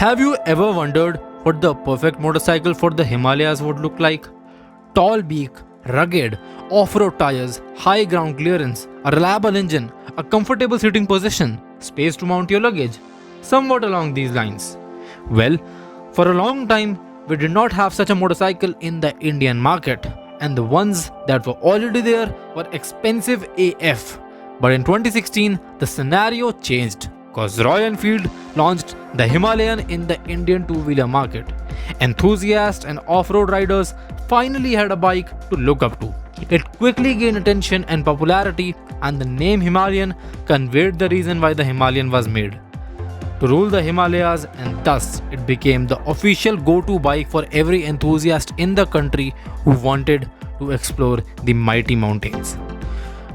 Have you ever wondered what the perfect motorcycle for the Himalayas would look like? Tall beak, rugged, off-road tires, high ground clearance, a reliable engine, a comfortable sitting position, space to mount your luggage. Somewhat along these lines. Well, for a long time, we did not have such a motorcycle in the Indian market, and the ones that were already there were expensive AF. But in 2016, the scenario changed because Royal Enfield launched the Himalayan in the Indian two-wheeler market. Enthusiasts and off-road riders finally had a bike to look up to. It quickly gained attention and popularity, and the name Himalayan conveyed the reason why the Himalayan was made. To rule the Himalayas, and thus it became the official go-to bike for every enthusiast in the country who wanted to explore the mighty mountains.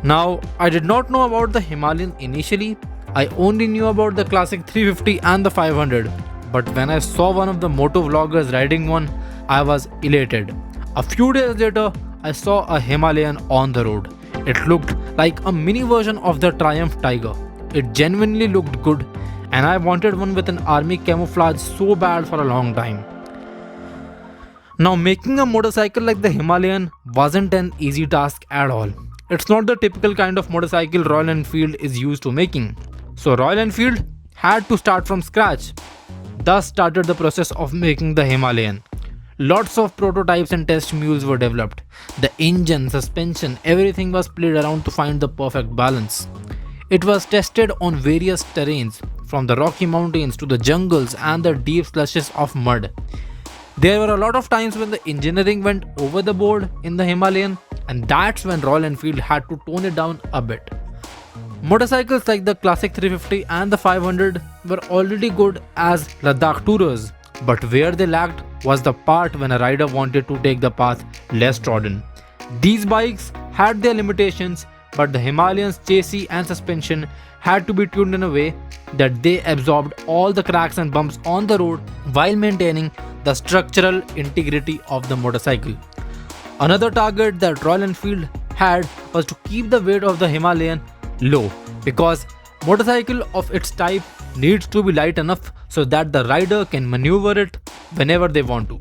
Now, I did not know about the Himalayan initially. I only knew about the classic 350 and the 500, but when I saw one of the moto vloggers riding one, I was elated. A few days later, I saw a Himalayan on the road. It looked like a mini version of the Triumph Tiger. It genuinely looked good, and I wanted one with an army camouflage so bad for a long time. Now, making a motorcycle like the Himalayan wasn't an easy task at all. It's not the typical kind of motorcycle Royal Enfield is used to making. So Royal Enfield had to start from scratch. Thus started the process of making the Himalayan. Lots of prototypes and test mules were developed. The engine, suspension, everything was played around to find the perfect balance. It was tested on various terrains, from the Rocky Mountains to the jungles and the deep slushes of mud. There were a lot of times when the engineering went over the board in the Himalayan, and that's when Royal Enfield had to tone it down a bit. Motorcycles like the classic 350 and the 500 were already good as Ladakh tourers, but where they lacked was the part when a rider wanted to take the path less trodden. These bikes had their limitations, but the Himalayan's chassis and suspension had to be tuned in a way that they absorbed all the cracks and bumps on the road while maintaining the structural integrity of the motorcycle. Another target that Royal Enfield had was to keep the weight of the Himalayan low, because motorcycle of its type needs to be light enough so that the rider can maneuver it whenever they want to.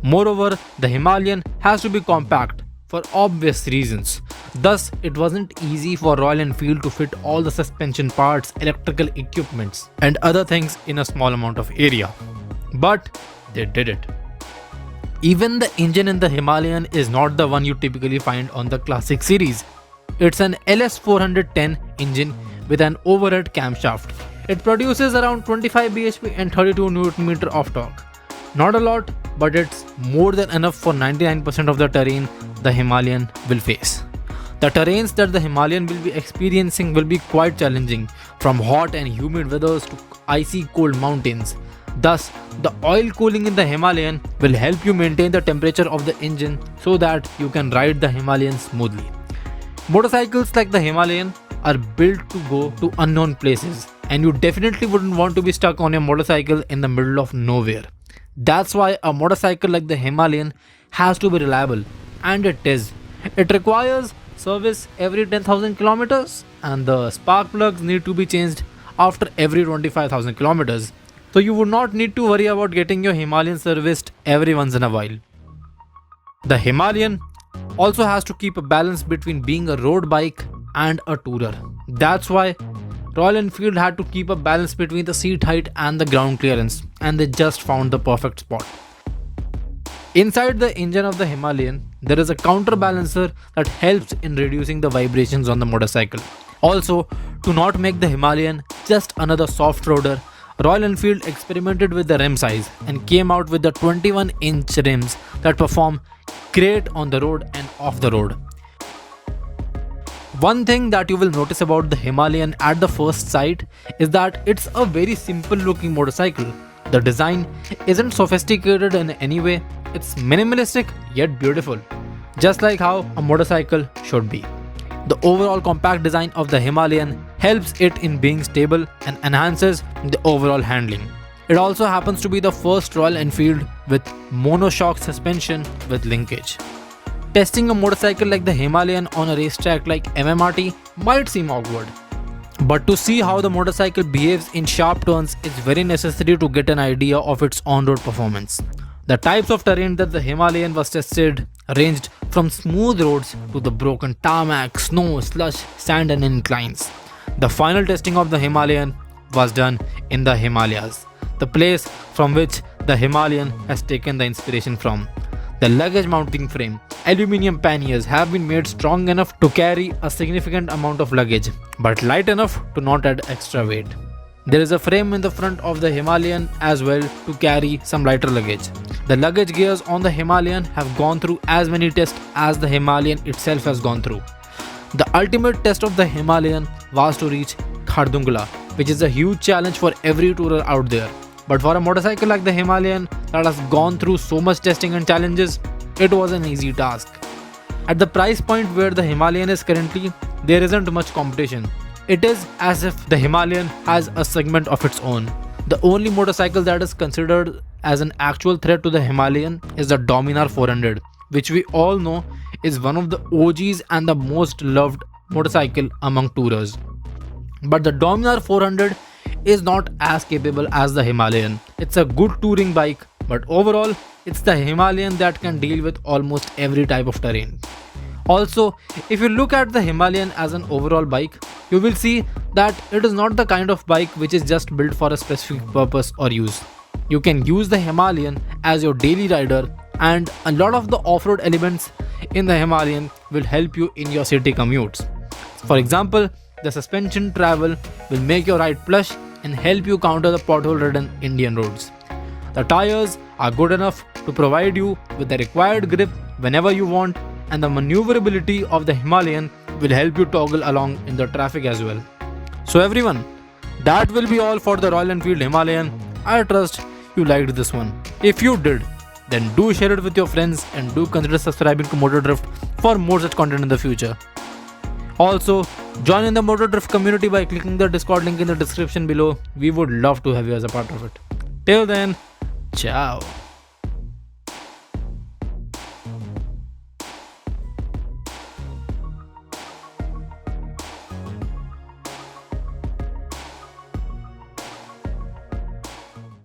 Moreover, the Himalayan has to be compact for obvious reasons. Thus, it wasn't easy for Royal Enfield to fit all the suspension parts, electrical equipments, and other things in a small amount of area. But they did it. Even the engine in the Himalayan is not the one you typically find on the classic series. It's an LS410 engine with an overhead camshaft. It produces around 25 bhp and 32 Nm of torque. Not a lot, but it's more than enough for 99% of the terrain the Himalayan will face. The terrains that the Himalayan will be experiencing will be quite challenging, from hot and humid weathers to icy cold mountains. Thus, the oil cooling in the Himalayan will help you maintain the temperature of the engine so that you can ride the Himalayan smoothly. Motorcycles like the Himalayan are built to go to unknown places, and you definitely wouldn't want to be stuck on your motorcycle in the middle of nowhere. That's why a motorcycle like the Himalayan has to be reliable, and it is. It requires service every 10,000 kilometers, and the spark plugs need to be changed after every 25,000 kilometers. So you would not need to worry about getting your Himalayan serviced every once in a while. The Himalayan also has to keep a balance between being a road bike and a tourer. That's why Royal Enfield had to keep a balance between the seat height and the ground clearance, and they just found the perfect spot. Inside the engine of the Himalayan, there is a counterbalancer that helps in reducing the vibrations on the motorcycle. Also, to not make the Himalayan just another soft roader, Royal Enfield experimented with the rim size and came out with the 21-inch rims that perform great on the road and off the road. One thing that you will notice about the Himalayan at the first sight is that it's a very simple looking motorcycle. The design isn't sophisticated in any way, it's minimalistic yet beautiful, just like how a motorcycle should be. The overall compact design of the Himalayan helps it in being stable and enhances the overall handling. It also happens to be the first Royal Enfield with monoshock suspension with linkage. Testing a motorcycle like the Himalayan on a racetrack like MMRT might seem awkward. But to see how the motorcycle behaves in sharp turns, it's very necessary to get an idea of its on-road performance. The types of terrain that the Himalayan was tested ranged from smooth roads to the broken tarmac, snow, slush, sand and inclines. The final testing of the Himalayan was done in the Himalayas, the place from which the Himalayan has taken the inspiration from. The luggage mounting frame, aluminium panniers have been made strong enough to carry a significant amount of luggage, but light enough to not add extra weight. There is a frame in the front of the Himalayan as well to carry some lighter luggage. The luggage gears on the Himalayan have gone through as many tests as the Himalayan itself has gone through. The ultimate test of the Himalayan was to reach Khardungla, which is a huge challenge for every tourer out there. But for a motorcycle like the Himalayan that has gone through so much testing and challenges, it was an easy task. At the price point where the Himalayan is currently, there isn't much competition. It is as if the Himalayan has a segment of its own. The only motorcycle that is considered as an actual threat to the Himalayan is the Dominar 400, which we all know is one of the OGs and the most loved motorcycle among tourers. But the Dominar 400 is not as capable as the Himalayan. It's a good touring bike, but overall, it's the Himalayan that can deal with almost every type of terrain. Also, if you look at the Himalayan as an overall bike, you will see that it is not the kind of bike which is just built for a specific purpose or use. You can use the Himalayan as your daily rider, and a lot of the off-road elements in the Himalayan will help you in your city commutes. For example, the suspension travel will make your ride plush and help you counter the pothole-ridden Indian roads. The tires are good enough to provide you with the required grip whenever you want, and the maneuverability of the Himalayan will help you toggle along in the traffic as well. So everyone, that will be all for the Royal Enfield Himalayan. I trust you liked this one. If you did, then do share it with your friends and do consider subscribing to MOTORDRIFT for more such content in the future. Also, join in the MOTORDRIFT community by clicking the Discord link in the description below. We would love to have you as a part of it. Till then, ciao.